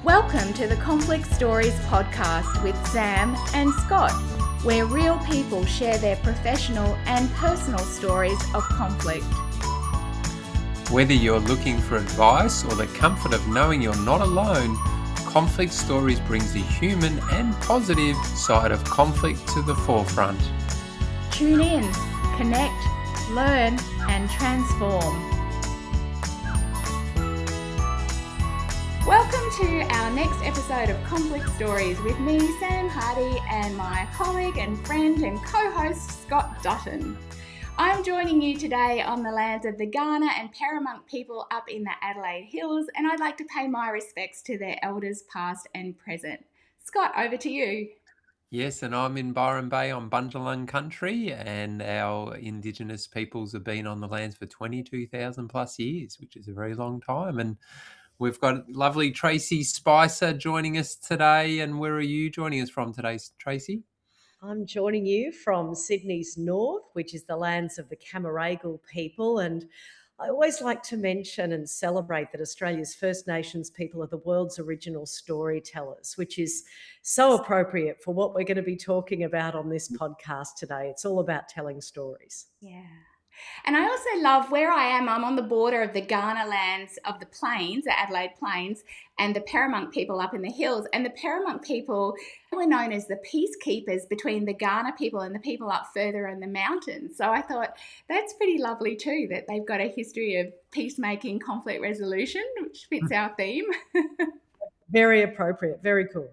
Welcome to the Conflict Stories podcast with Sam and Scott, where real people share their professional and personal stories of conflict. Whether you're looking for advice or the comfort of knowing you're not alone, Conflict Stories brings the human and positive side of conflict to the forefront. Tune in, connect, learn, and transform. Welcome to our next episode of Conflict Stories with me, Sam Hardy, and my colleague and friend and co-host, Scott Dutton. I'm joining you today on the lands of the Kaurna and Paramount people up in the Adelaide Hills, and I'd like to pay my respects to their elders past and present. Scott, over to you. Yes, and I'm in Byron Bay on Bundjalung country, and our Indigenous peoples have been on the lands for 22,000 plus years, which is a very long time. And we've got lovely Tracy Spicer joining us today. And where are you joining us from today, Tracy? I'm joining you from Sydney's north, which is the lands of the Cammeraygal people. And I always like to mention and celebrate that Australia's First Nations people are the world's original storytellers, which is so appropriate for what we're going to be talking about on this podcast today. It's all about telling stories. Yeah. And I also love where I am. I'm on the border of the Kaurna lands of the plains, the Adelaide Plains, and the Paramount people up in the hills. And the Paramount people were known as the peacekeepers between the Kaurna people and the people up further in the mountains. So I thought that's pretty lovely too, that they've got a history of peacemaking, conflict resolution, which fits our theme. Very appropriate. Very cool.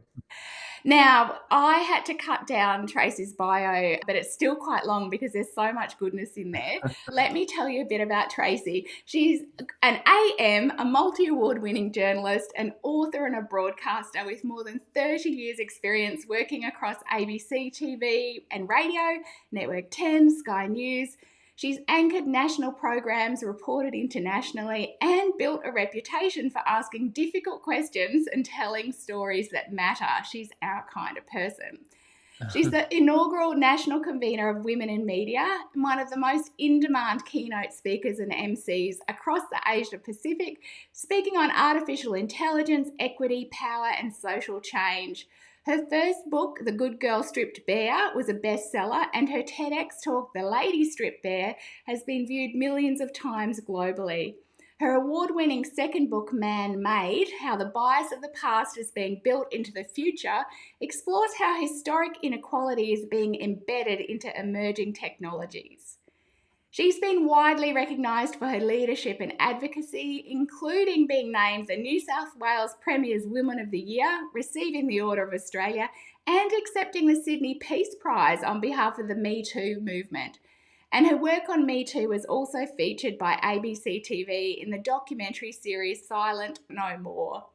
Now, I had to cut down Tracy's bio, but it's still quite long because there's so much goodness in there. Let me tell you a bit about Tracy. She's an AM, a multi-award winning journalist, an author and a broadcaster with more than 30 years experience working across ABC TV and radio, Network 10, Sky News. She's anchored national programs, reported internationally, and built a reputation for asking difficult questions and telling stories that matter. She's our kind of person. She's the inaugural national convener of Women in Media and one of the most in-demand keynote speakers and MCs across the Asia Pacific, speaking on artificial intelligence, equity, power, and social change. Her first book, The Good Girl Stripped Bare, was a bestseller, and her TEDx talk, The Lady Stripped Bare, has been viewed millions of times globally. Her award-winning second book, Man Made, How the Bias of the Past is Being Built into the Future, explores how historic inequality is being embedded into emerging technologies. She's been widely recognised for her leadership and advocacy, including being named the New South Wales Premier's Woman of the Year, receiving the Order of Australia, and accepting the Sydney Peace Prize on behalf of the Me Too movement. And her work on Me Too was also featured by ABC TV in the documentary series Silent No More.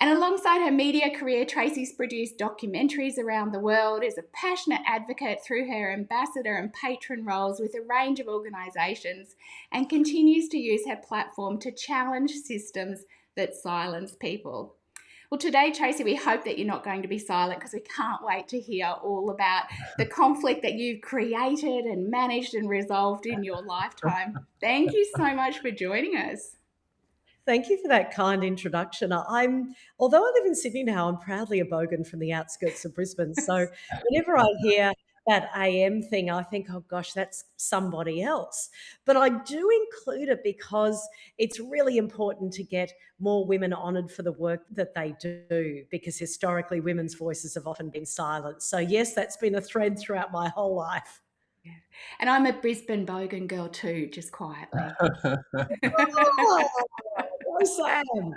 And alongside her media career, Tracy's produced documentaries around the world, is a passionate advocate through her ambassador and patron roles with a range of organisations, and continues to use her platform to challenge systems that silence people. Well, today, Tracy, we hope that you're not going to be silent because we can't wait to hear all about the conflict that you've created and managed and resolved in your lifetime. Thank you so much for joining us. Thank you for that kind introduction. Although I live in Sydney now, I'm proudly a bogan from the outskirts of Brisbane. So whenever I hear that AM thing, I think, oh gosh, that's somebody else. But I do include it because it's really important to get more women honoured for the work that they do, because historically women's voices have often been silenced. So yes, that's been a thread throughout my whole life. Yeah. And I'm a Brisbane bogan girl too, just quietly. Sam.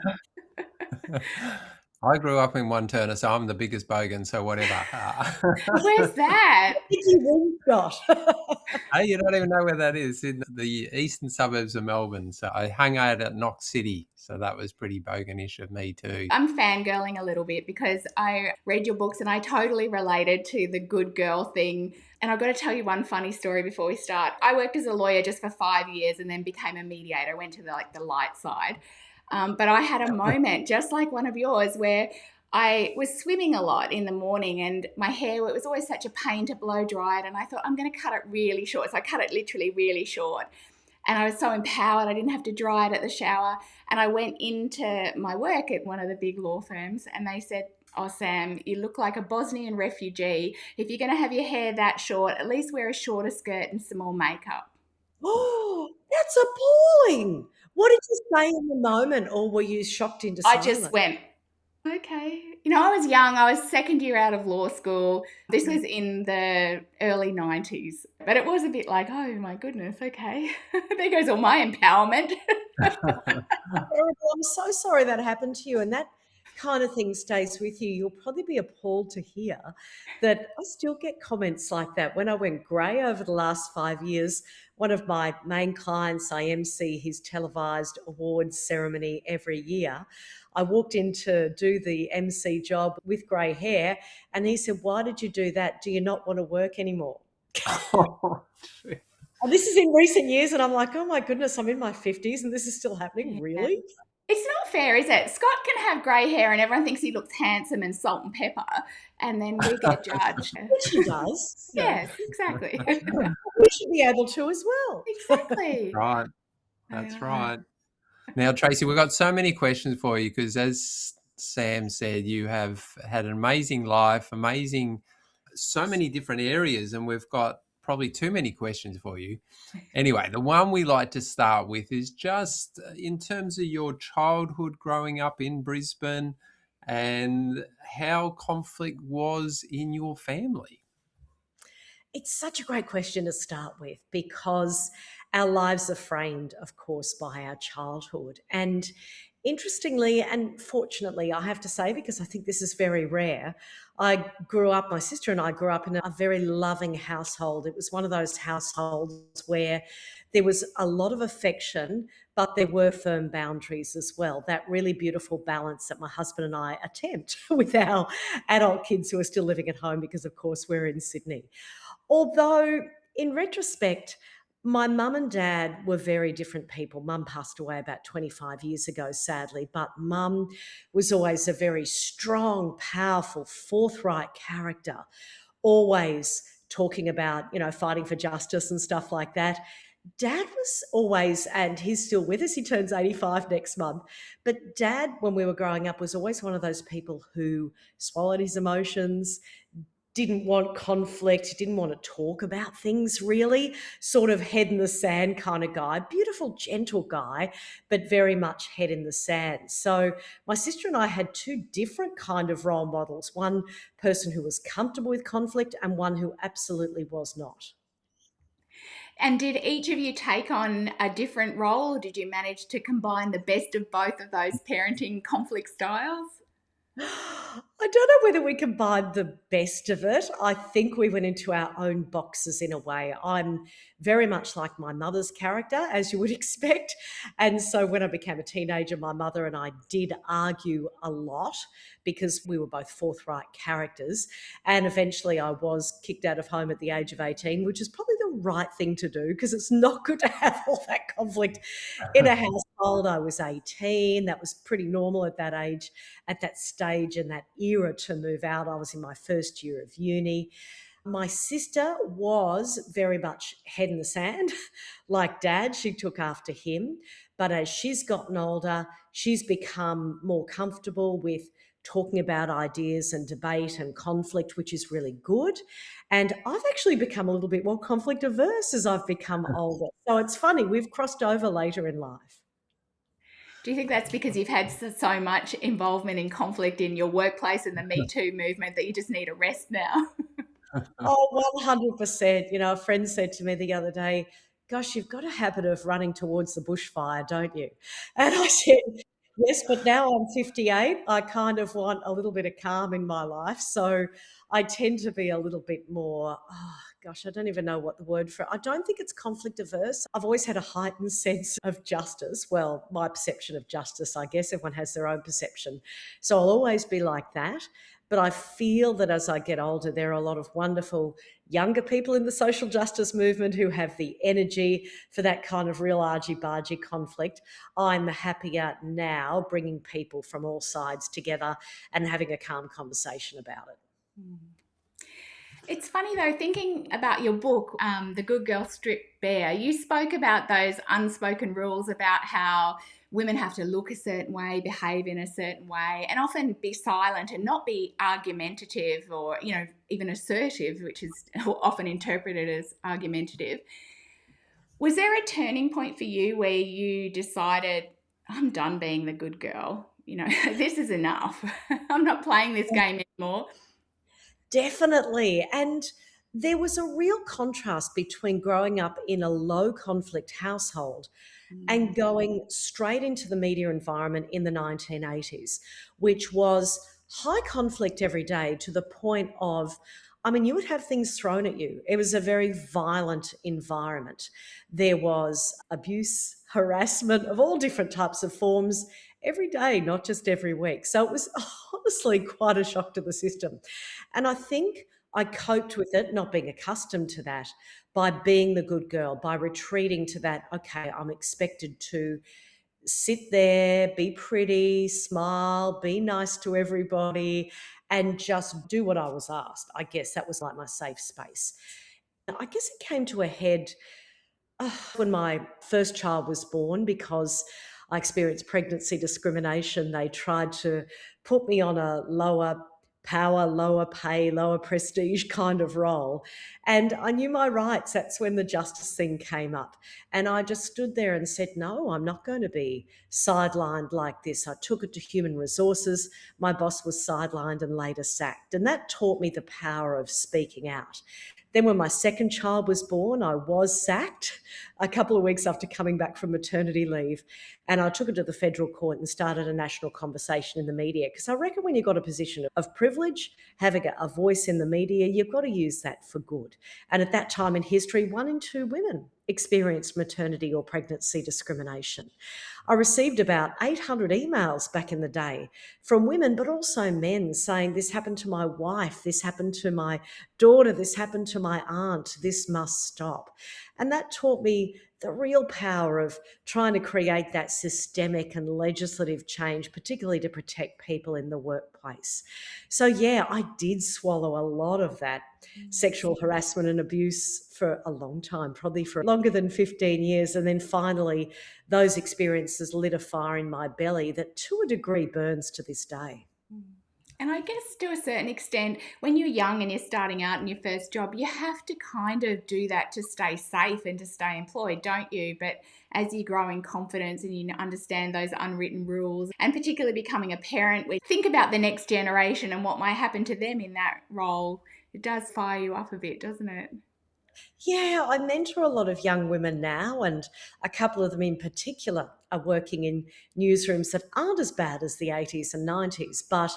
I grew up in Wantirna, so I'm the biggest bogan, so whatever. Where's that? Gosh. Hey, you don't even know where that is, in the eastern suburbs of Melbourne. So I hung out at Knox City, so that was pretty boganish of me too. I'm fangirling a little bit because I read your books and I totally related to the good girl thing. And I've got to tell you one funny story before we start. I worked as a lawyer just for 5 years and then became a mediator. I went to the light side. But I had a moment just like one of yours where I was swimming a lot in the morning and my hair, it was always such a pain to blow dry it. And I thought, I'm going to cut it really short. So I cut it literally really short. and I was so empowered. I didn't have to dry it at the shower. And I went into my work at one of the big law firms, and they said, "Oh, Sam, you look like a Bosnian refugee. If you're going to have your hair that short, at least wear a shorter skirt and some more makeup." Oh, that's appalling. What did you say in the moment, or were you shocked into I silence? just went, okay. I was young. I was second year out of law school. This was in the early 90s. But it was a bit like, oh, my goodness, okay. There goes all my empowerment. Terrible. I'm so sorry that happened to you, and that kind of thing stays with you. You'll probably be appalled to hear that I still get comments like that. When I went grey over the last 5 years, one of my main clients, I MC his televised awards ceremony every year. I walked in to do the MC job with grey hair, and he said, "Why did you do that? Do you not want to work anymore?" And this is in recent years, and I'm like, oh my goodness, I'm in my 50s and this is still happening? Yeah. Really? It's not fair, is it? Scott can have grey hair and everyone thinks he looks handsome and salt and pepper, and then we get judged. Which he does. Yes, exactly. We should be able to as well. Exactly. Right. That's right. Now, Tracy, we've got so many questions for you because, as Sam said, you have had an amazing life, so many different areas, and we've got probably too many questions for you. Anyway, the one we like to start with is just in terms of your childhood growing up in Brisbane and how conflict was in your family. It's such a great question to start with because our lives are framed, of course, by our childhood. And interestingly and fortunately, I have to say, because I think this is very rare, my sister and I grew up in a very loving household. It was one of those households where there was a lot of affection, but there were firm boundaries as well. That really beautiful balance that my husband and I attempt with our adult kids who are still living at home because, of course, we're in Sydney. Although, in retrospect, my mum and dad were very different people. Mum passed away about 25 years ago, sadly, but mum was always a very strong, powerful, forthright character, always talking about, fighting for justice and stuff like that. Dad was always, and he's still with us, he turns 85 next month. But Dad, when we were growing up, was always one of those people who swallowed his emotions, didn't want conflict, didn't want to talk about things really, sort of head in the sand kind of guy, beautiful, gentle guy, but very much head in the sand. So my sister and I had two different kind of role models, one person who was comfortable with conflict and one who absolutely was not. And did each of you take on a different role, or did you manage to combine the best of both of those parenting conflict styles? I don't know whether we combined the best of it. I think we went into our own boxes in a way. I'm very much like my mother's character, as you would expect. And so when I became a teenager, my mother and I did argue a lot because we were both forthright characters. And eventually I was kicked out of home at the age of 18, which is probably the right thing to do because it's not good to have all that conflict in a household. I was 18. That was pretty normal at that age, at that stage and that era to move out. I was in my first year of uni. My sister was very much head in the sand, like Dad. She took after him. But as she's gotten older, she's become more comfortable with talking about ideas and debate and conflict, which is really good. And I've actually become a little bit more conflict averse as I've become older. So it's funny, we've crossed over later in life. Do you think that's because you've had so much involvement in conflict in your workplace and the Me Too movement that you just need a rest now? Oh, 100%. A friend said to me the other day, gosh, you've got a habit of running towards the bushfire, don't you? And I said, yes, but now I'm 58. I kind of want a little bit of calm in my life. So I tend to be a little bit more, gosh, I don't even know what the word for it. I don't think it's conflict averse. I've always had a heightened sense of justice. Well, my perception of justice, I guess everyone has their own perception. So I'll always be like that. But I feel that as I get older, there are a lot of wonderful younger people in the social justice movement who have the energy for that kind of real argy-bargy conflict. I'm happier now bringing people from all sides together and having a calm conversation about it. It's funny though, thinking about your book, The Good Girl Stripped Bare, you spoke about those unspoken rules about how women have to look a certain way, behave in a certain way, and often be silent and not be argumentative or, even assertive, which is often interpreted as argumentative. Was there a turning point for you where you decided, I'm done being the good girl? This is enough. I'm not playing this game anymore. Definitely. And there was a real contrast between growing up in a low conflict household and going straight into the media environment in the 1980s, which was high conflict every day to the point of, I mean, you would have things thrown at you. It was a very violent environment. There was abuse, harassment of all different types of forms every day, not just every week. So it was honestly quite a shock to the system. And I think I coped with it, not being accustomed to that, by being the good girl, by retreating to that, okay, I'm expected to sit there, be pretty, smile, be nice to everybody, and just do what I was asked. I guess that was like my safe space. I guess it came to a head when my first child was born because I experienced pregnancy discrimination. They tried to put me on a lower power, lower pay, lower prestige kind of role. And I knew my rights. That's when the justice thing came up. And I just stood there and said, no, I'm not going to be sidelined like this. I took it to human resources. My boss was sidelined and later sacked. And that taught me the power of speaking out. Then when my second child was born, I was sacked a couple of weeks after coming back from maternity leave. And I took it to the federal court and started a national conversation in the media. Because I reckon when you've got a position of privilege, having a voice in the media, you've got to use that for good. And at that time in history, 1 in 2 women experienced maternity or pregnancy discrimination. I received about 800 emails back in the day from women, but also men saying, this happened to my wife, this happened to my daughter, this happened to my aunt, this must stop. And that taught me the real power of trying to create that systemic and legislative change, particularly to protect people in the workplace. So, yeah, I did swallow a lot of that sexual harassment and abuse for a long time, probably for longer than 15 years. And then finally, those experiences lit a fire in my belly that to a degree burns to this day. And I guess to a certain extent, when you're young and you're starting out in your first job, you have to kind of do that to stay safe and to stay employed, don't you? But as you grow in confidence and you understand those unwritten rules, and particularly becoming a parent, we think about the next generation and what might happen to them in that role. It does fire you up a bit, doesn't it? Yeah, I mentor a lot of young women now, and a couple of them in particular are working in newsrooms that aren't as bad as the 80s and 90s, but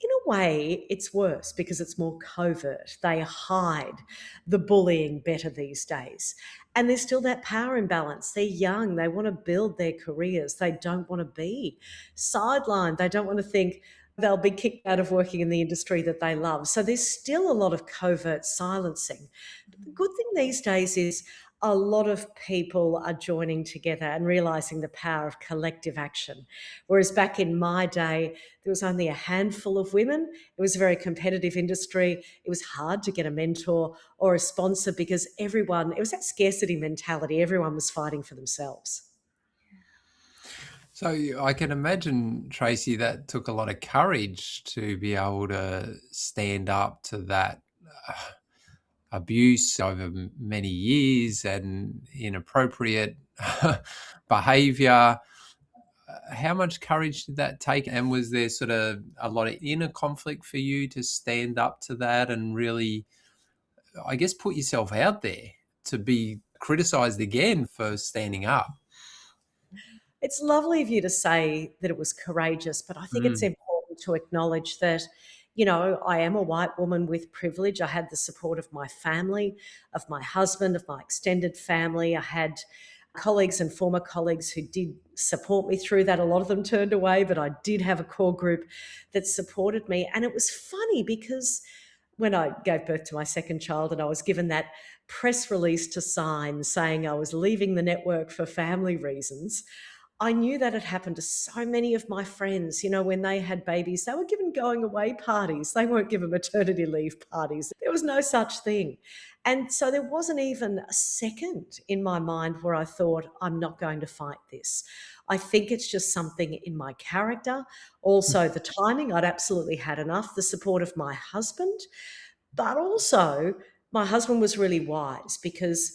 in a way, it's worse because it's more covert. They hide the bullying better these days. And there's still that power imbalance. They're young, they want to build their careers, they don't want to be sidelined, they don't want to think they'll be kicked out of working in the industry that they love. So there's still a lot of covert silencing. But the good thing these days is a lot of people are joining together and realizing the power of collective action. Whereas back in my day, there was only a handful of women. It was a very competitive industry. It was hard to get a mentor or a sponsor because it was that scarcity mentality. Everyone was fighting for themselves. So I can imagine, Tracy, that took a lot of courage to be able to stand up to that abuse over many years and inappropriate behavior. How much courage did that take? And was there sort of a lot of inner conflict for you to stand up to that and really, I guess, put yourself out there to be criticised again for standing up? It's lovely of you to say that it was courageous, but I think it's important to acknowledge that, I am a white woman with privilege. I had the support of my family, of my husband, of my extended family. I had colleagues and former colleagues who did support me through that. A lot of them turned away, but I did have a core group that supported me. And it was funny because when I gave birth to my second child and I was given that press release to sign saying I was leaving the network for family reasons, I knew that had happened to so many of my friends. When they had babies, they were given going away parties. They weren't given maternity leave parties. There was no such thing. And so there wasn't even a second in my mind where I thought, I'm not going to fight this. I think it's just something in my character. Also, the timing, I'd absolutely had enough. The support of my husband, but also my husband was really wise, because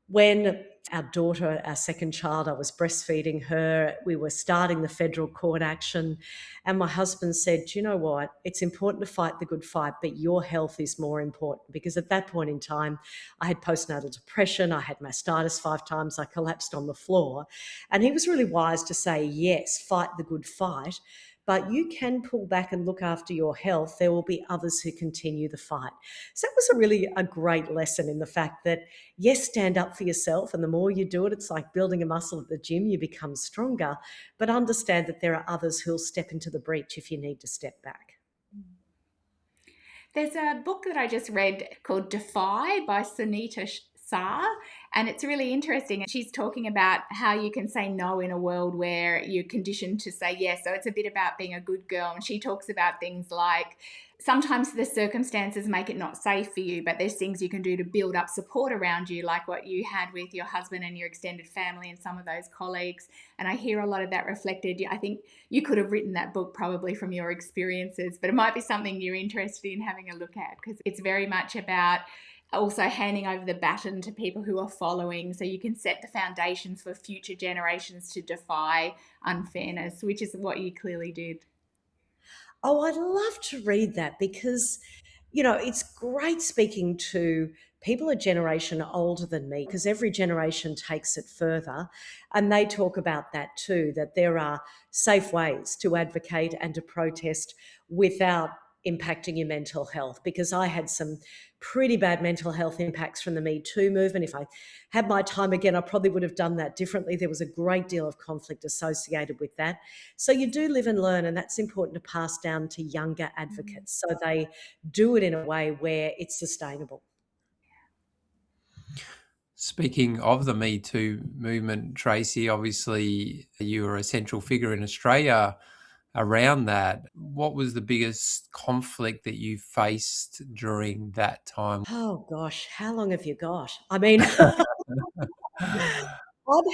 when our daughter, our second child, I was breastfeeding her, we were starting the federal court action, and my husband said, "Do you know what? It's important to fight the good fight, but your health is more important." Because at that point in time, I had postnatal depression, I had mastitis 5 times, I collapsed on the floor. And he was really wise to say, yes, fight the good fight, but you can pull back and look after your health. There will be others who continue the fight. So that was really a great lesson in the fact that, yes, stand up for yourself. And the more you do it, it's like building a muscle at the gym, you become stronger. But understand that there are others who'll step into the breach if you need to step back. There's a book that I just read called Defy by Sunita Shah, and it's really interesting. She's talking about how you can say no in a world where you're conditioned to say yes. So it's a bit about being a good girl. And she talks about things like sometimes the circumstances make it not safe for you, but there's things you can do to build up support around you, like what you had with your husband and your extended family and some of those colleagues. And I hear a lot of that reflected. I think you could have written that book probably from your experiences, but it might be something you're interested in having a look at, because it's very much about also handing over the baton to people who are following, so you can set the foundations for future generations to defy unfairness, which is what you clearly did. Oh, I'd love to read that, because, it's great speaking to people a generation older than me, because every generation takes it further. And they talk about that too, that there are safe ways to advocate and to protest without impacting your mental health, because I had some pretty bad mental health impacts from the Me Too movement. If I had my time again, I probably would have done that differently. There was a great deal of conflict associated with that. So you do live and learn, and that's important to pass down to younger advocates so they do it in a way where it's sustainable. Speaking of the Me Too movement, Tracy, obviously you were a central figure in Australia around that. What was the biggest conflict that you faced during that time? Oh gosh, how long have you got? I mean, I'd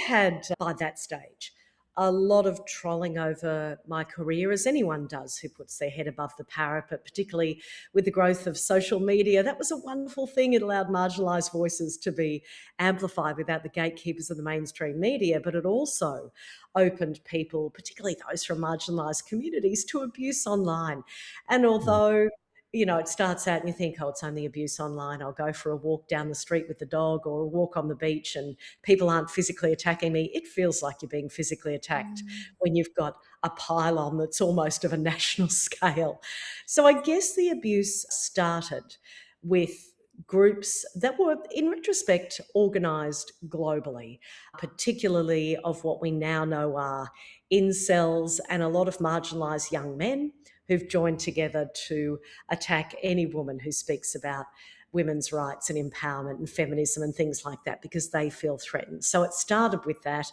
had, by that stage, a lot of trolling over my career, as anyone does who puts their head above the parapet, particularly with the growth of social media. That was a wonderful thing. It allowed marginalised voices to be amplified without the gatekeepers of the mainstream media, but it also opened people, particularly those from marginalised communities, to abuse online. And although it starts out and you think, oh, it's only abuse online. I'll go for a walk down the street with the dog or a walk on the beach and people aren't physically attacking me. It feels like you're being physically attacked when you've got a pylon that's almost of a national scale. So I guess the abuse started with groups that were, in retrospect, organised globally, particularly of what we now know are incels and a lot of marginalised young men who've joined together to attack any woman who speaks about women's rights and empowerment and feminism and things like that, because they feel threatened. So it started with that.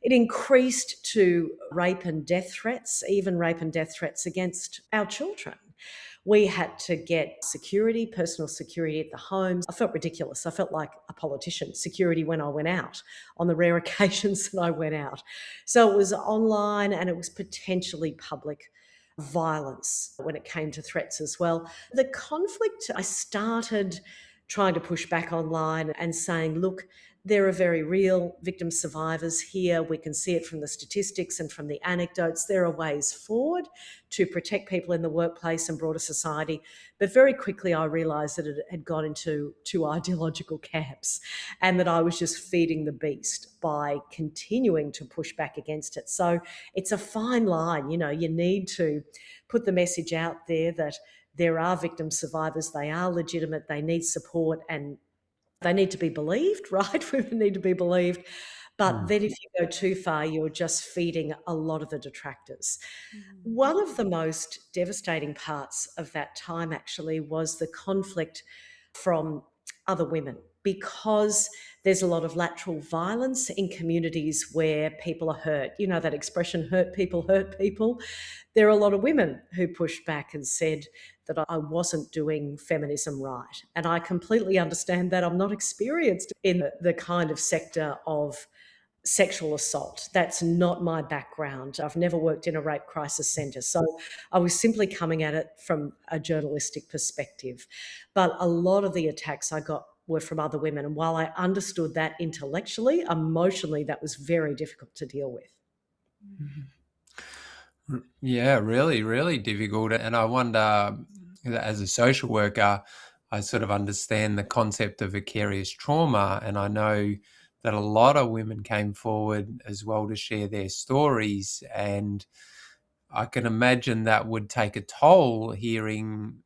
It increased to rape and death threats, even rape and death threats against our children. We had to get security, personal security at the homes. I felt ridiculous. I felt like a politician. Security when I went out, on the rare occasions that I went out. So it was online and it was potentially public violence when it came to threats as well. The conflict, I started trying to push back online and saying, look, there are very real victim survivors here. We can see it from the statistics and from the anecdotes. There are ways forward to protect people in the workplace and broader society. But very quickly, I realised that it had got into two ideological camps and that I was just feeding the beast by continuing to push back against it. So it's a fine line. You need to put the message out there that there are victim survivors. They are legitimate. They need support and they need to be believed, right? Women need to be believed. But then if you go too far, you're just feeding a lot of the detractors. One of the most devastating parts of that time actually was the conflict from other women because there's a lot of lateral violence in communities where people are hurt. You know that expression, hurt people hurt people. There are a lot of women who pushed back and said that I wasn't doing feminism right. And I completely understand that. I'm not experienced in the kind of sector of sexual assault. That's not my background. I've never worked in a rape crisis centre. So I was simply coming at it from a journalistic perspective. But a lot of the attacks I got were from other women. And while I understood that intellectually, emotionally, that was very difficult to deal with. Yeah, really, really difficult. And I wonder, as a social worker, I sort of understand the concept of vicarious trauma. And I know that a lot of women came forward as well to share their stories. And I can imagine that would take a toll, hearing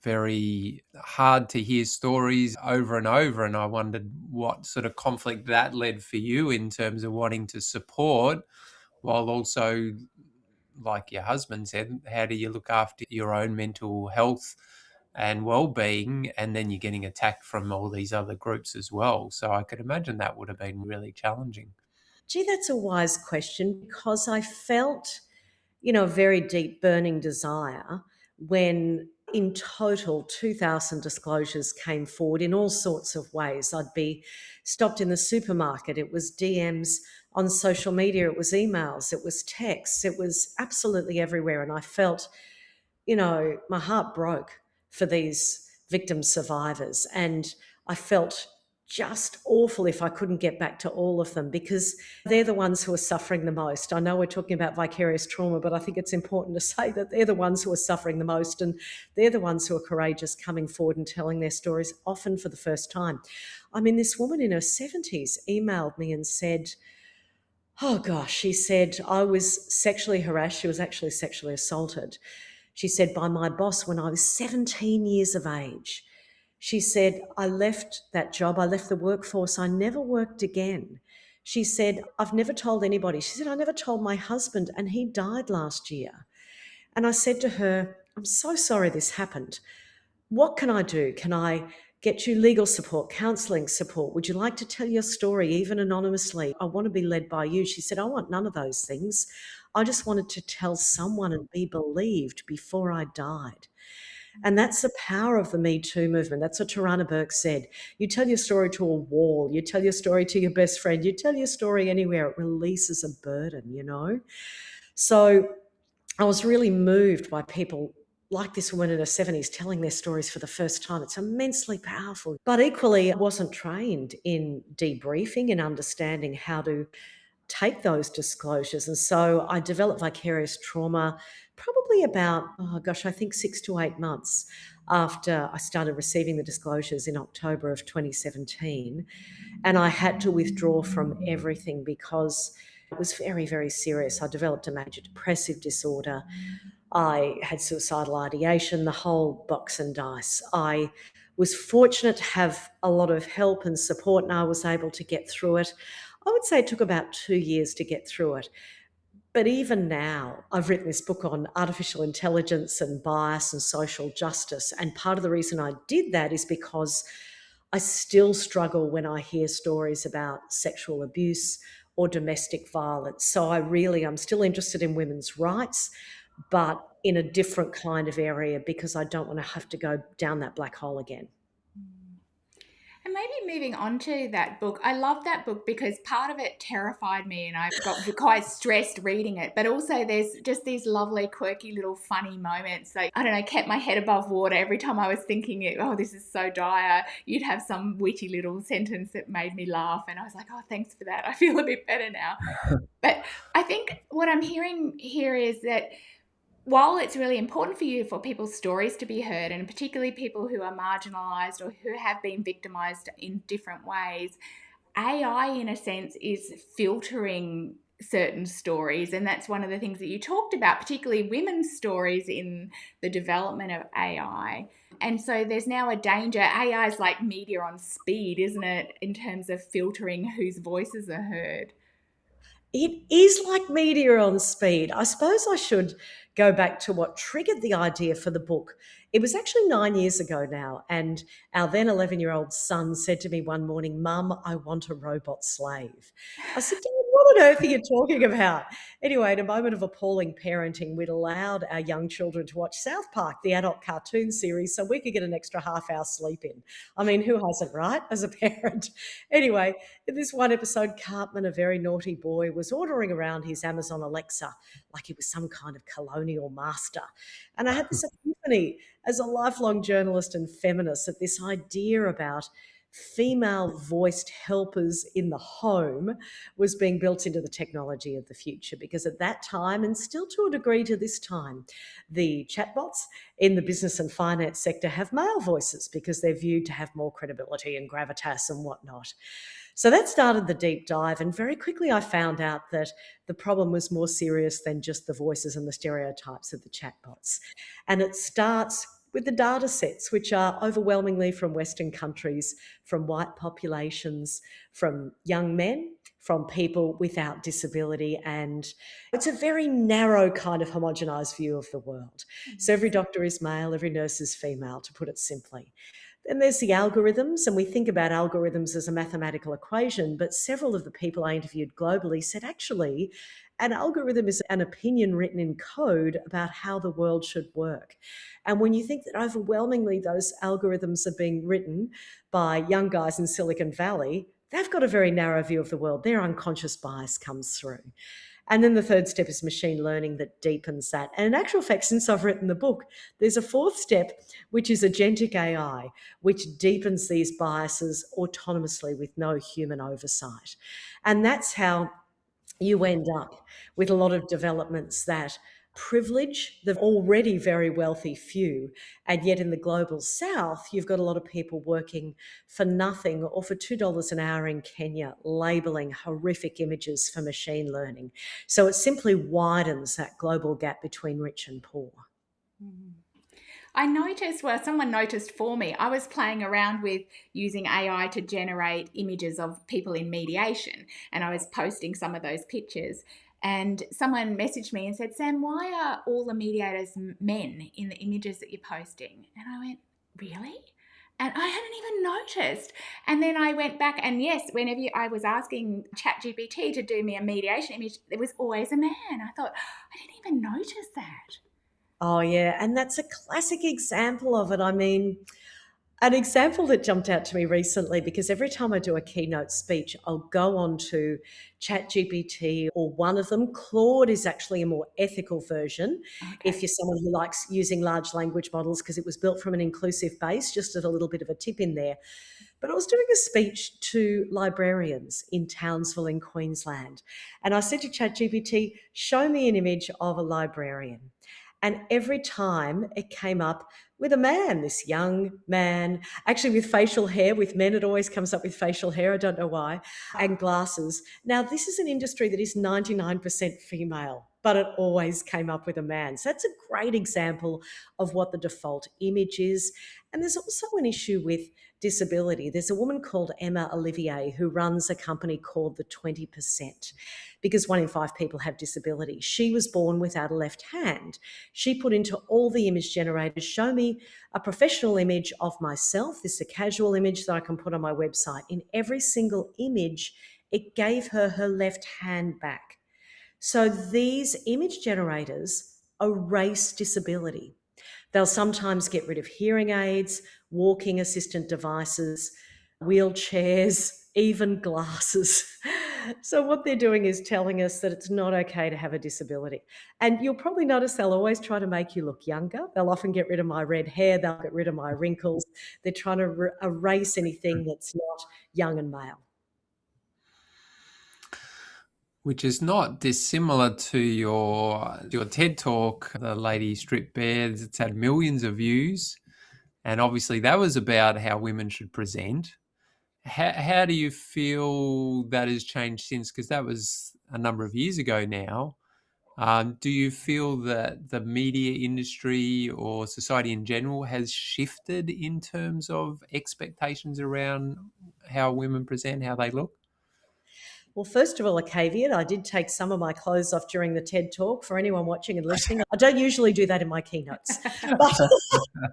very hard to hear stories over and over. And I wondered what sort of conflict that led for you in terms of wanting to support, while also, like your husband said, how do you look after your own mental health and well-being, and then you're getting attacked from all these other groups as well. So I could imagine that would have been really challenging. Gee, that's a wise question, because I felt, a very deep burning desire when in total 2,000 disclosures came forward in all sorts of ways. I'd be stopped in the supermarket. It was DMs on social media. It was emails. It was texts. It was absolutely everywhere. And I felt, my heart broke for these victim survivors. And I felt just awful if I couldn't get back to all of them, because they're the ones who are suffering the most. I know we're talking about vicarious trauma, but I think it's important to say that they're the ones who are suffering the most, and they're the ones who are courageous, coming forward and telling their stories, often for the first time. I mean, this woman in her 70s emailed me and said, oh gosh, she said, I was sexually harassed. She was actually sexually assaulted. She said, by my boss when I was 17 years of age. She said, I left that job. I left the workforce. I never worked again. She said, I've never told anybody. She said, I never told my husband, and he died last year. And I said to her, I'm so sorry this happened. What can I do? Can I get you legal support, counselling support? Would you like to tell your story, even anonymously? I want to be led by you. She said, I want none of those things. I just wanted to tell someone and be believed before I died. And that's the power of the Me Too movement. That's what Tarana Burke said. You tell your story to a wall. You tell your story to your best friend. You tell your story anywhere. It releases a burden. So I was really moved by people like this woman in her 70s telling their stories for the first time. It's immensely powerful. But equally, I wasn't trained in debriefing and understanding how to take those disclosures. And so I developed vicarious trauma probably about, I think 6 to 8 months after I started receiving the disclosures in October of 2017. And I had to withdraw from everything because it was very, very serious. I developed a major depressive disorder. I had suicidal ideation, the whole box and dice. I was fortunate to have a lot of help and support, and I was able to get through it. I would say it took about 2 years to get through it. But even now, I've written this book on artificial intelligence and bias and social justice. And part of the reason I did that is because I still struggle when I hear stories about sexual abuse or domestic violence. So I'm still interested in women's rights, but in a different kind of area, because I don't want to have to go down that black hole again. And maybe moving on to that book, I love that book because part of it terrified me and I got quite stressed reading it. But also there's just these lovely, quirky little funny moments. So, I don't know, kept my head above water every time I was thinking, oh, this is so dire. You'd have some witty little sentence that made me laugh. And I was like, oh, thanks for that. I feel a bit better now. But I think what I'm hearing here is that while it's really important for you for people's stories to be heard, and particularly people who are marginalised or who have been victimised in different ways, AI, in a sense, is filtering certain stories. And that's one of the things that you talked about, particularly women's stories in the development of AI. And so there's now a danger. AI is like media on speed, isn't it, in terms of filtering whose voices are heard? It is like media on speed. I suppose I should go back to what triggered the idea for the book. It was actually 9 years ago now, and our then 11-year-old son said to me one morning, "Mum, I want a robot slave." I said, "Dad, what on earth are you talking about?" Anyway, in a moment of appalling parenting, we'd allowed our young children to watch South Park, the adult cartoon series, so we could get an extra half-hour sleep in. I mean, who hasn't, right, as a parent? Anyway, in this one episode, Cartman, a very naughty boy, was ordering around his Amazon Alexa like he was some kind of colonial master. And I had this epiphany as a lifelong journalist and feminist that this idea about female voiced helpers in the home was being built into the technology of the future, because at that time, and still to a degree to this time, the chatbots in the business and finance sector have male voices because they're viewed to have more credibility and gravitas and whatnot. So that started the deep dive, and very quickly I found out that the problem was more serious than just the voices and the stereotypes of the chatbots. And it starts with the data sets, which are overwhelmingly from Western countries, from white populations, from young men, from people without disability. And it's a very narrow kind of homogenized view of the world. So every doctor is male, every nurse is female, to put it simply. Then there's the algorithms, and we think about algorithms as a mathematical equation, but several of the people I interviewed globally said actually an algorithm is an opinion written in code about how the world should work. And when you think that overwhelmingly those algorithms are being written by young guys in Silicon Valley, they've got a very narrow view of the world. Their unconscious bias comes through. And then the third step is machine learning that deepens that. And in actual fact, since I've written the book, there's a fourth step, which is agentic AI, which deepens these biases autonomously with no human oversight. And that's how you end up with a lot of developments that privilege the already very wealthy few. And yet in the global south, you've got a lot of people working for nothing or for $2 an hour in Kenya, labeling horrific images for machine learning. So it simply widens that global gap between rich and poor. I noticed, well, someone noticed for me, I was playing around with using AI to generate images of people in mediation, and I was posting some of those pictures. And someone messaged me and said, "Sam, why are all the mediators men in the images that you're posting?" And I went, "Really?" And I hadn't even noticed. And then I went back, and yes, whenever I was asking ChatGPT to do me a mediation image, there was always a man. I thought, I didn't even notice that. Oh, yeah. And that's a classic example of it. I mean, an example that jumped out to me recently, because every time I do a keynote speech, I'll go on to ChatGPT or one of them. Claude is actually a more ethical version if you're someone who likes using large language models, because it was built from an inclusive base, just as a little bit of a tip in there. But I was doing a speech to librarians in Townsville in Queensland. And I said to ChatGPT, "Show me an image of a librarian." And every time it came up with a man, this young man, actually with facial hair. With men, it always comes up with facial hair. I don't know why. And glasses. Now, this is an industry that is 99% female, but it always came up with a man. So that's a great example of what the default image is. And there's also an issue with disability. There's a woman called Emma Olivier who runs a company called The 20%, because 1 in 5 people have disability. She was born without a left hand. She put into all the image generators, "Show me a professional image of myself." This is a casual image that I can put on my website. In every single image, it gave her her left hand back. So these image generators erase disability. They'll sometimes get rid of hearing aids, walking assistant devices, wheelchairs, even glasses. So what they're doing is telling us that it's not okay to have a disability. And you'll probably notice they'll always try to make you look younger. They'll often get rid of my red hair. They'll get rid of my wrinkles. They're trying to erase anything that's not young and male. Which is not dissimilar to your TED Talk, The Lady Stripped Bare. It's had millions of views. And obviously that was about how women should present. How do you feel that has changed since? Because that was a number of years ago now. Do you feel that the media industry or society in general has shifted in terms of expectations around how women present, how they look? Well, first of all, a caveat. I did take some of my clothes off during the TED Talk for anyone watching and listening. I don't usually do that in my keynotes. But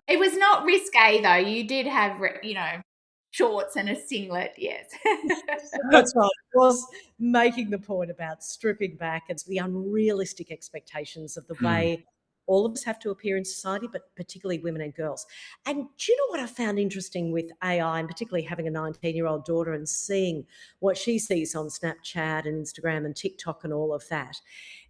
It was not risque though. You did have, shorts and a singlet, yes. that's right. I was making the point about stripping back and the unrealistic expectations of the Mm, way all of us have to appear in society, but particularly women and girls. And do you know what I found interesting with AI, and particularly having a 19-year-old daughter and seeing what she sees on Snapchat and Instagram and TikTok and all of that,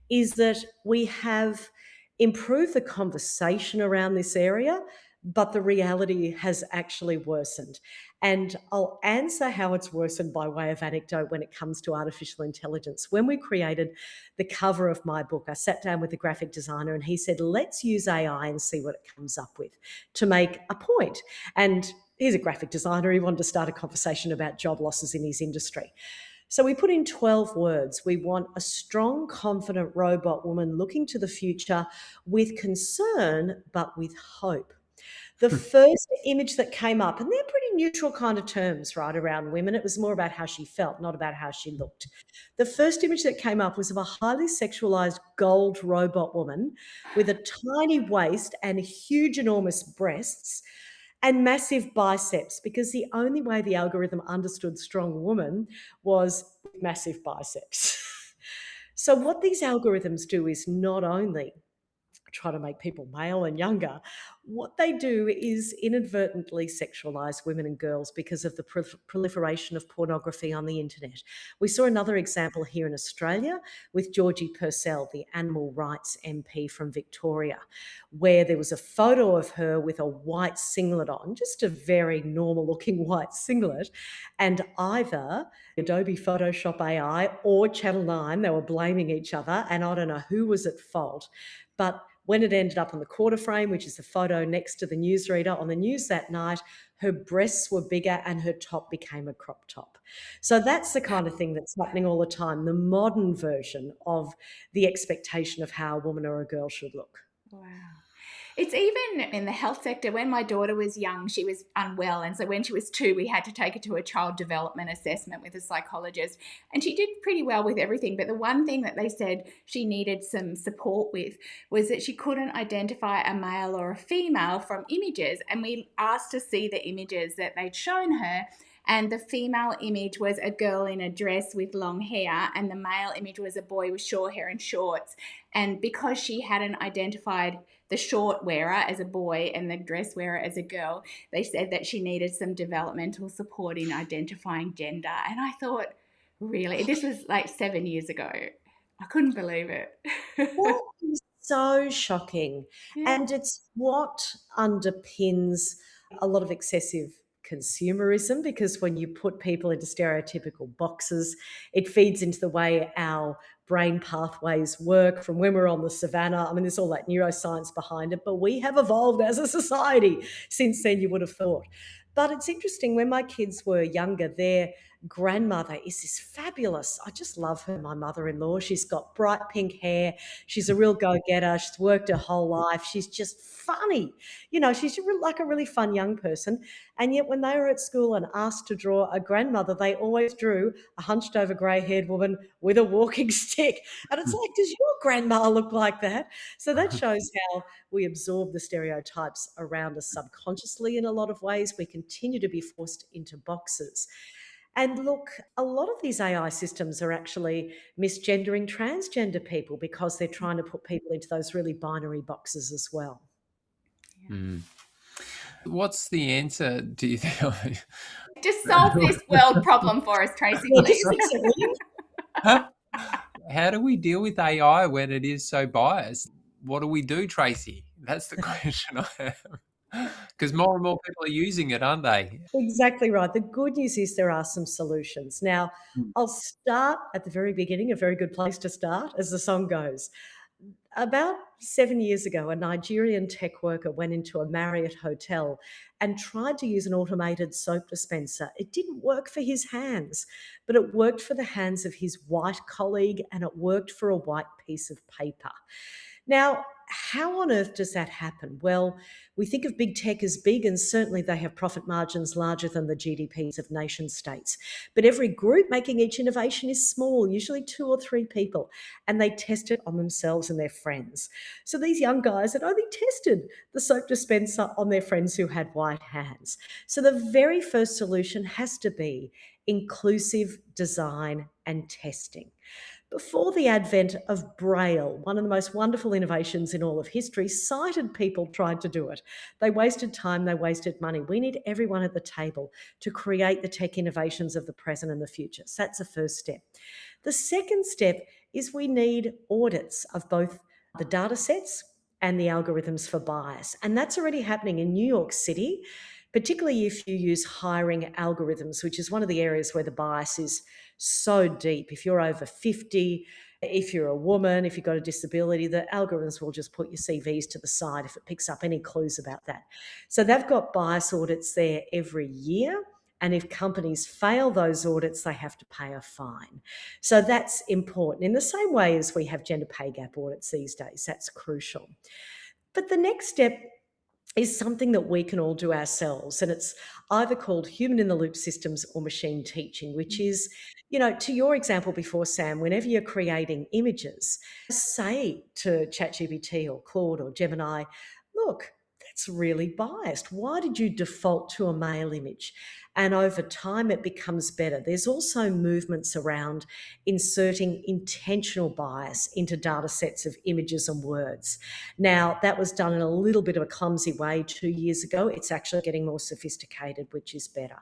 is that we have improved the conversation around this area, but the reality has actually worsened. And I'll answer how it's worsened by way of anecdote when it comes to artificial intelligence. When we created the cover of my book, I sat down with the graphic designer and he said, let's use AI and see what it comes up with to make a point. And he's a graphic designer. He wanted to start a conversation about job losses in his industry. So we put in 12 words. We want a strong, confident robot woman looking to the future with concern, but with hope. The first image that came up, and they're pretty neutral kind of terms, right, around women. It was more about how she felt, not about how she looked. The first image that came up was of a highly sexualized gold robot woman with a tiny waist and huge, enormous breasts and massive biceps, because the only way the algorithm understood strong woman was with massive biceps. So, what these algorithms do is not only try to make people male and younger, what they do is inadvertently sexualize women and girls because of the proliferation of pornography on the internet. We saw another example here in Australia with Georgie Purcell, the animal rights MP from Victoria, where there was a photo of her with a white singlet on, just a very normal looking white singlet, and either Adobe Photoshop AI or Channel 9, they were blaming each other, and I don't know who was at fault. But when it ended up on the quarter frame, which is the photo next to the newsreader on the news that night, her breasts were bigger and her top became a crop top. So that's the kind of thing that's happening all the time, the modern version of the expectation of how a woman or a girl should look. Wow. It's even in the health sector. When my daughter was young, she was unwell. And so when she was 2, we had to take her to a child development assessment with a psychologist. And she did pretty well with everything. But the one thing that they said she needed some support with was that she couldn't identify a male or a female from images. And we asked to see the images that they'd shown her. And the female image was a girl in a dress with long hair, and the male image was a boy with short hair and shorts. And because she hadn't identified the short wearer as a boy and the dress wearer as a girl, they said that she needed some developmental support in identifying gender. And I thought, really? This was like 7 years ago. I couldn't believe it. That is so shocking. Yeah. And it's what underpins a lot of excessive consumerism, because when you put people into stereotypical boxes, it feeds into the way our brain pathways work from when we're on the savannah. I mean, there's all that neuroscience behind it, but we have evolved as a society since then, you would have thought. But it's interesting, when my kids were younger, their grandmother is this fabulous, I just love her, my mother-in-law. She's got bright pink hair. She's a real go-getter. She's worked her whole life. She's just funny. She's like a really fun young person. And yet when they were at school and asked to draw a grandmother, they always drew a hunched over grey-haired woman with a walking stick. And it's like, does your grandma look like that? So that shows how we absorb the stereotypes around us subconsciously in a lot of ways. We continue to be forced into boxes. And look, a lot of these AI systems are actually misgendering transgender people because they're trying to put people into those really binary boxes as well. mm. What's the answer, do you think? Just solve this world problem for us, Tracy, Yeah, please. just fix it, will you? How do we deal with AI when it is so biased? What do we do, Tracy? That's the question I have. Because more and more people are using it, aren't they? Exactly right. The good news is there are some solutions. Now, Mm. I'll start at the very beginning, a very good place to start, as the song goes. About 7 years ago, a Nigerian tech worker went into a Marriott hotel and tried to use an automated soap dispenser. It didn't work for his hands, but it worked for the hands of his white colleague, and it worked for a white piece of paper. Now, how on earth does that happen? Well, we think of big tech as big, and certainly they have profit margins larger than the GDPs of nation states. But every group making each innovation is small, usually 2 or 3 people, and they test it on themselves and their friends. So these young guys had only tested the soap dispenser on their friends who had white hands. So the very first solution has to be inclusive design and testing. Before the advent of Braille, one of the most wonderful innovations in all of history, sighted people tried to do it. They wasted time, they wasted money. We need everyone at the table to create the tech innovations of the present and the future. So that's the first step. The second step is we need audits of both the data sets and the algorithms for bias. And that's already happening in New York City, particularly if you use hiring algorithms, which is one of the areas where the bias is so deep. If you're over 50, if you're a woman, if you've got a disability, the algorithms will just put your CVs to the side if it picks up any clues about that. So they've got bias audits there every year. And if companies fail those audits, they have to pay a fine. So that's important. In the same way as we have gender pay gap audits these days, that's crucial. But the next step is something that we can all do ourselves. And it's either called human in the loop systems or machine teaching, which is, to your example before, Sam, whenever you're creating images, say to ChatGPT or Claude or Gemini, look, that's really biased. Why did you default to a male image? And over time, it becomes better. There's also movements around inserting intentional bias into data sets of images and words. Now, that was done in a little bit of a clumsy way 2 years ago. It's actually getting more sophisticated, which is better.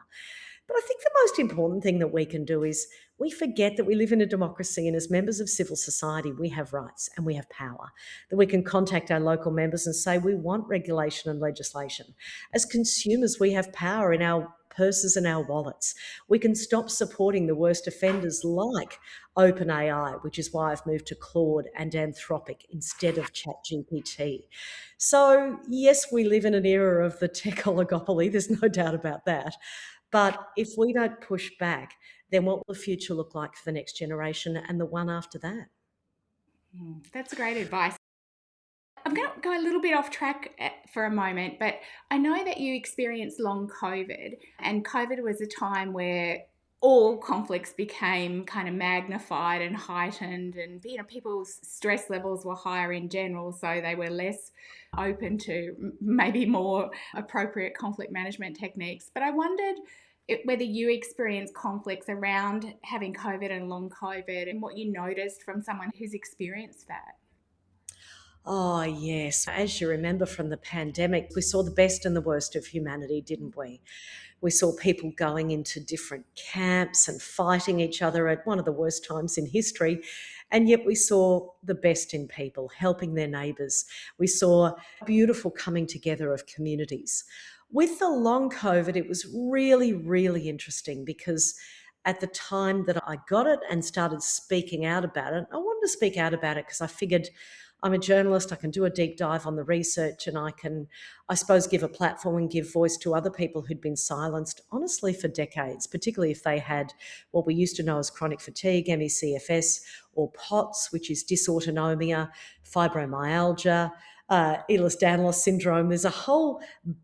But I think the most important thing that we can do is we forget that we live in a democracy, and as members of civil society, we have rights and we have power, that we can contact our local members and say we want regulation and legislation. As consumers, we have power in our purses and our wallets. We can stop supporting the worst offenders like OpenAI, which is why I've moved to Claude and Anthropic instead of ChatGPT. So yes, we live in an era of the tech oligopoly, there's no doubt about that. But if we don't push back, then what will the future look like for the next generation and the one after that? That's great advice. I'm going to go a little bit off track for a moment, but I know that you experienced long COVID, and COVID was a time where all conflicts became kind of magnified and heightened, and people's stress levels were higher in general, so they were less open to maybe more appropriate conflict management techniques. But I wondered whether you experienced conflicts around having COVID and long COVID, and what you noticed from someone who's experienced that. Oh, yes. As you remember from the pandemic, we saw the best and the worst of humanity, didn't we? We saw people going into different camps and fighting each other at one of the worst times in history. And yet we saw the best in people, helping their neighbours. We saw beautiful coming together of communities. With the long COVID, it was really, really interesting because at the time that I got it and started speaking out about it, I wanted to speak out about it because I figured I'm a journalist, I can do a deep dive on the research, and I can, I suppose, give a platform and give voice to other people who'd been silenced, honestly, for decades, particularly if they had what we used to know as chronic fatigue, ME/CFS, or POTS, which is dysautonomia, fibromyalgia, Ehlers-Danlos syndrome. There's a whole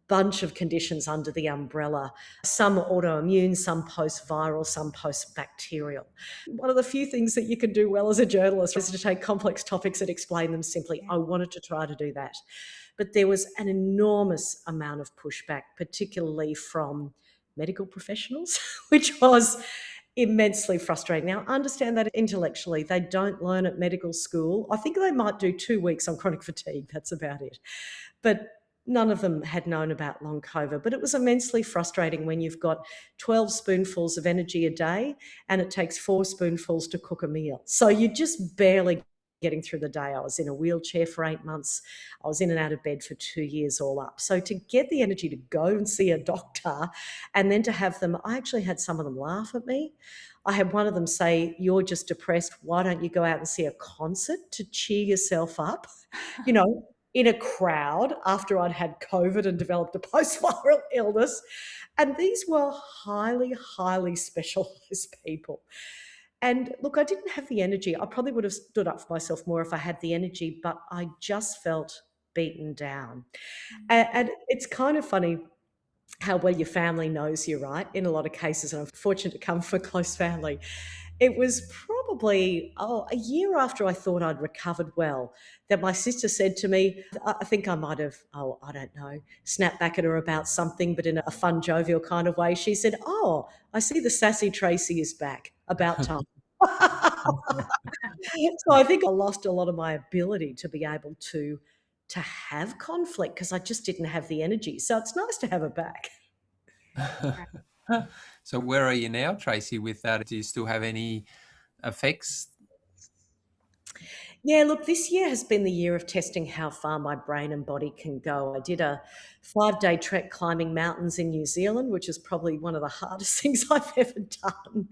bunch of conditions under the umbrella, some autoimmune, some post-viral, some post-bacterial. One of the few things that you can do well as a journalist is to take complex topics and explain them simply. I wanted to try to do that. But there was an enormous amount of pushback, particularly from medical professionals, which was immensely frustrating. Now, I understand that intellectually. They don't learn at medical school. I think they might do 2 weeks on chronic fatigue. That's about it. But none of them had known about long COVID. But it was immensely frustrating when you've got 12 spoonfuls of energy a day and it takes 4 spoonfuls to cook a meal. So you're just barely getting through the day. I was in a wheelchair for 8 months. I was in and out of bed for 2 years all up. So to get the energy to go and see a doctor and then to have them, I actually had some of them laugh at me. I had one of them say, "You're just depressed. Why don't you go out and see a concert to cheer yourself up?" In a crowd after I'd had COVID and developed a post-viral illness. And these were highly, highly specialised people. And look, I didn't have the energy. I probably would have stood up for myself more if I had the energy, but I just felt beaten down. And it's kind of funny how well your family knows you, right? In a lot of cases, and I'm fortunate to come from a close family. It was probably, a year after I thought I'd recovered well that my sister said to me, I think I might have, I don't know, snapped back at her about something, but in a fun, jovial kind of way. She said, "Oh, I see the sassy Tracy is back. About time." So I think I lost a lot of my ability to be able to have conflict because I just didn't have the energy. So it's nice to have it back. So where are you now, Tracy, with that? Do you still have any effects? Yeah, look, this year has been the year of testing how far my brain and body can go. I did a 5-day trek climbing mountains in New Zealand, which is probably one of the hardest things I've ever done.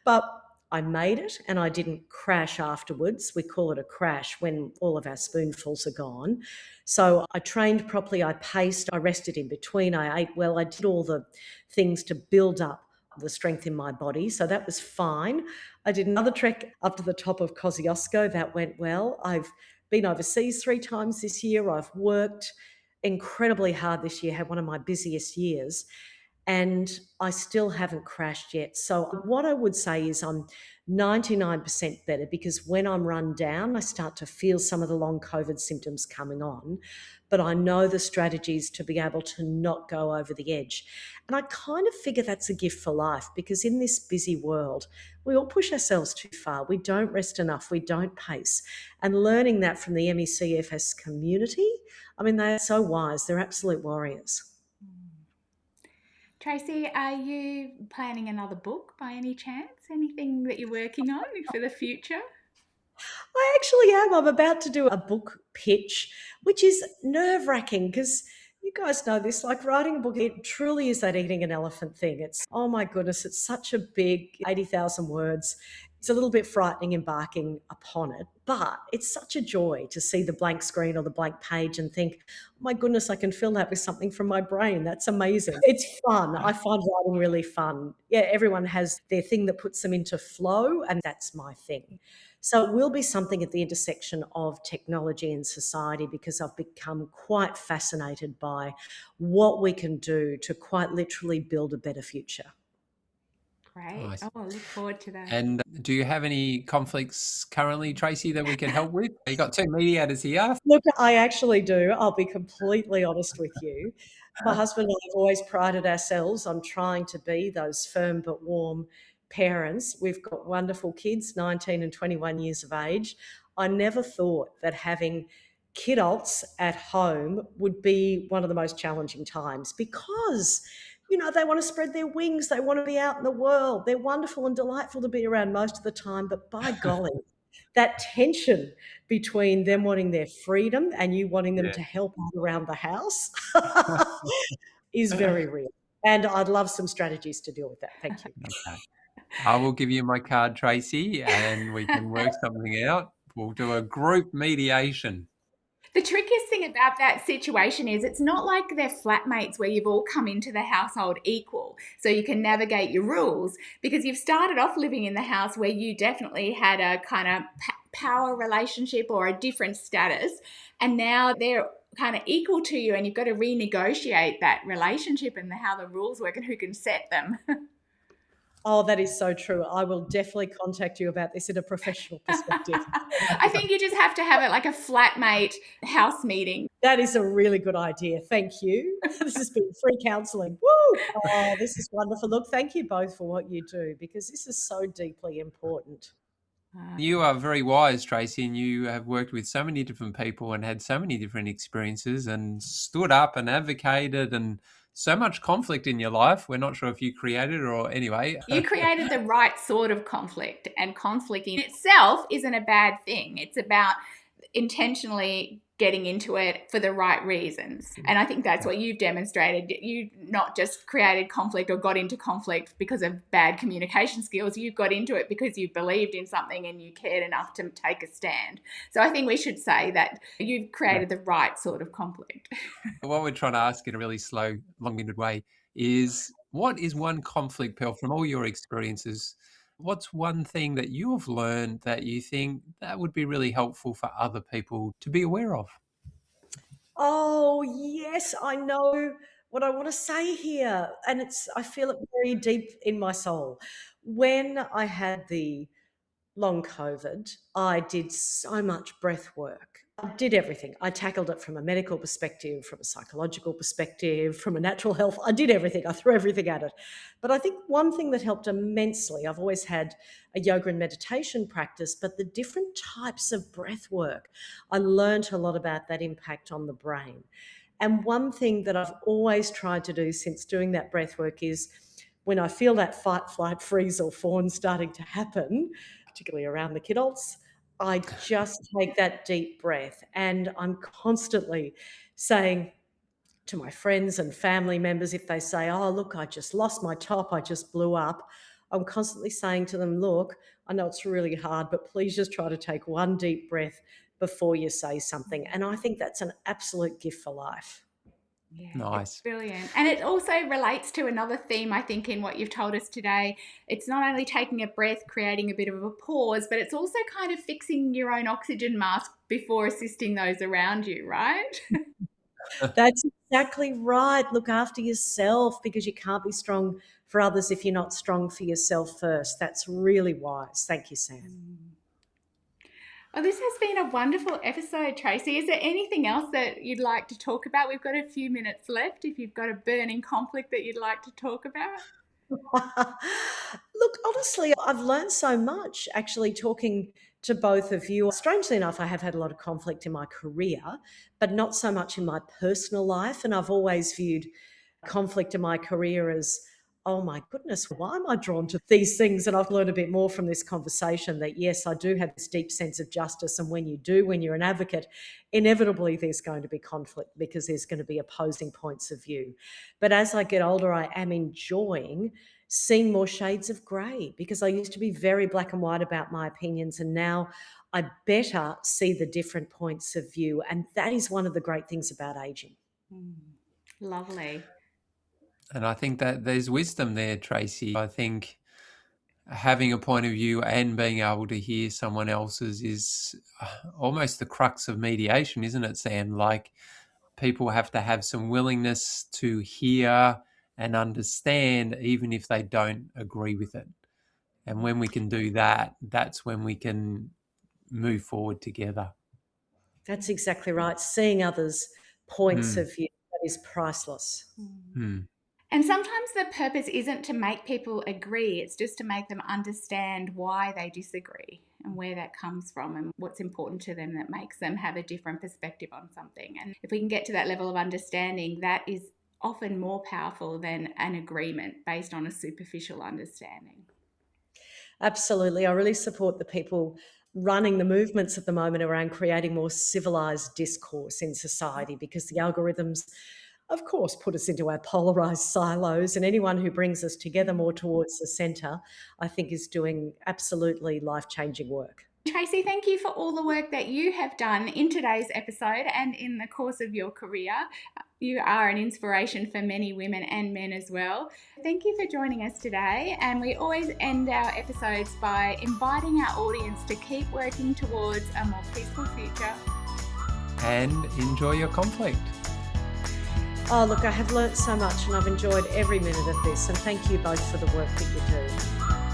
But I made it and I didn't crash afterwards. We call it a crash when all of our spoonfuls are gone. So I trained properly, I paced, I rested in between, I ate well, I did all the things to build up the strength in my body. So that was fine. I did another trek up to the top of Kosciuszko. That went well. I've been overseas 3 times this year. I've worked incredibly hard this year, had one of my busiest years, and I still haven't crashed yet. So what I would say is I'm 99% better because when I'm run down, I start to feel some of the long COVID symptoms coming on. But I know the strategies to be able to not go over the edge. And I kind of figure that's a gift for life because in this busy world, we all push ourselves too far. We don't rest enough. We don't pace. And learning that from the MECFS community, I mean, they're so wise. They're absolute warriors. Tracy, are you planning another book by any chance? Anything that you're working on for the future? I actually am. I'm about to do a book pitch, which is nerve wracking because you guys know this, like writing a book, it truly is that eating an elephant thing. It's, oh my goodness, it's such a big 80,000 words. It's a little bit frightening embarking upon it, but it's such a joy to see the blank screen or the blank page and think, oh my goodness, I can fill that with something from my brain. That's amazing. It's fun. I find writing really fun. Yeah, everyone has their thing that puts them into flow, and that's my thing. So it will be something at the intersection of technology and society because I've become quite fascinated by what we can do to quite literally build a better future. Great. Nice. Oh, I look forward to that. And do you have any conflicts currently, Tracy, that we can help with? You got 2 mediators here. Look, I actually do. I'll be completely honest with you. My husband and I have always prided ourselves on trying to be those firm but warm parents. We've got wonderful kids, 19 and 21 years of age. I never thought that having kidults at home would be one of the most challenging times because, they want to spread their wings. They want to be out in the world. They're wonderful and delightful to be around most of the time. But by golly, that tension between them wanting their freedom and you wanting them Yeah. to help out around the house is very real. And I'd love some strategies to deal with that. Thank you. Okay. I will give you my card, Tracy, and we can work something out. We'll do a group mediation. The trickiest thing about that situation is it's not like they're flatmates where you've all come into the household equal, so you can navigate your rules, because you've started off living in the house where you definitely had a kind of power relationship or a different status, and now they're kind of equal to you and you've got to renegotiate that relationship and how the rules work and who can set them. Oh, that is so true. I will definitely contact you about this in a professional perspective. I think you just have to have it like a flatmate house meeting. That is a really good idea. Thank you. This has been free counselling. Woo! Oh, this is wonderful. Look, thank you both for what you do because this is so deeply important. You are very wise, Tracy, and you have worked with so many different people and had so many different experiences and stood up and advocated and so much conflict in your life. We're not sure if you created it or anyway. You created the right sort of conflict, and conflict in itself isn't a bad thing. It's about intentionally getting into it for the right reasons. And I think that's what you've demonstrated. You not just created conflict or got into conflict because of bad communication skills. You got into it because you believed in something and you cared enough to take a stand. So I think we should say that you've created the right sort of conflict. What we're trying to ask in a really slow, long-winded way is, what is one conflict, Pearl, from all your experiences? what's one thing that you've learned that you think that would be really helpful for other people to be aware of? Oh, yes, I know what I want to say here, and I feel it very deep in my soul. When I had the long COVID, I did so much breath work. I did everything. I tackled it from a medical perspective, from a psychological perspective, from a natural health. I did everything. I threw everything at it. But I think one thing that helped immensely, I've always had a yoga and meditation practice, but the different types of breath work, I learned a lot about that impact on the brain. And one thing that I've always tried to do since doing that breath work is when I feel that fight, flight, freeze, or fawn starting to happen, particularly around the kidults, I just take that deep breath, and I'm constantly saying to my friends and family members, if they say, "Oh, look, I just lost my top, I just blew up," I'm constantly saying to them, "Look, I know it's really hard, but please just try to take one deep breath before you say something." And I think that's an absolute gift for life. Yeah, it's Nice. brilliant. And it also relates to another theme, I think, in what you've told us today. It's not only taking a breath, creating a bit of a pause, but it's also kind of fixing your own oxygen mask before assisting those around you, right? That's exactly right. Look after yourself, because you can't be strong for others if you're not strong for yourself first. That's really wise. Thank you, Sam. Well, this has been a wonderful episode, Tracy. Is there anything else that you'd like to talk about? We've got a few minutes left if you've got a burning conflict that you'd like to talk about. Look, honestly, I've learned so much actually talking to both of you. Strangely enough, I have had a lot of conflict in my career, but not so much in my personal life. And I've always viewed conflict in my career as, oh my goodness, why am I drawn to these things? And I've learned a bit more from this conversation that, yes, I do have this deep sense of justice. And when you're an advocate, inevitably there's going to be conflict because there's going to be opposing points of view. But as I get older, I am enjoying seeing more shades of grey, because I used to be very black and white about my opinions, and now I better see the different points of view. And that is one of the great things about aging. Lovely. And I think that there's wisdom there, Tracy. I think having a point of view and being able to hear someone else's is almost the crux of mediation, isn't it, Sam? Like, people have to have some willingness to hear and understand, even if they don't agree with it. And when we can do that, that's when we can move forward together. That's exactly right. Seeing others' points Mm. of view, that is priceless. Mm. And sometimes the purpose isn't to make people agree, it's just to make them understand why they disagree and where that comes from and what's important to them that makes them have a different perspective on something. And if we can get to that level of understanding, that is often more powerful than an agreement based on a superficial understanding. Absolutely. I really support the people running the movements at the moment around creating more civilized discourse in society, because the algorithms, of course, put us into our polarized silos, and anyone who brings us together more towards the center, I think, is doing absolutely life-changing work. Tracy, thank you for all the work that you have done in today's episode and in the course of your career. You are an inspiration for many women and men as well. Thank you for joining us today. And we always end our episodes by inviting our audience to keep working towards a more peaceful future. And enjoy your conflict. Oh, look, I have learnt so much, and I've enjoyed every minute of this. And thank you both for the work that you do.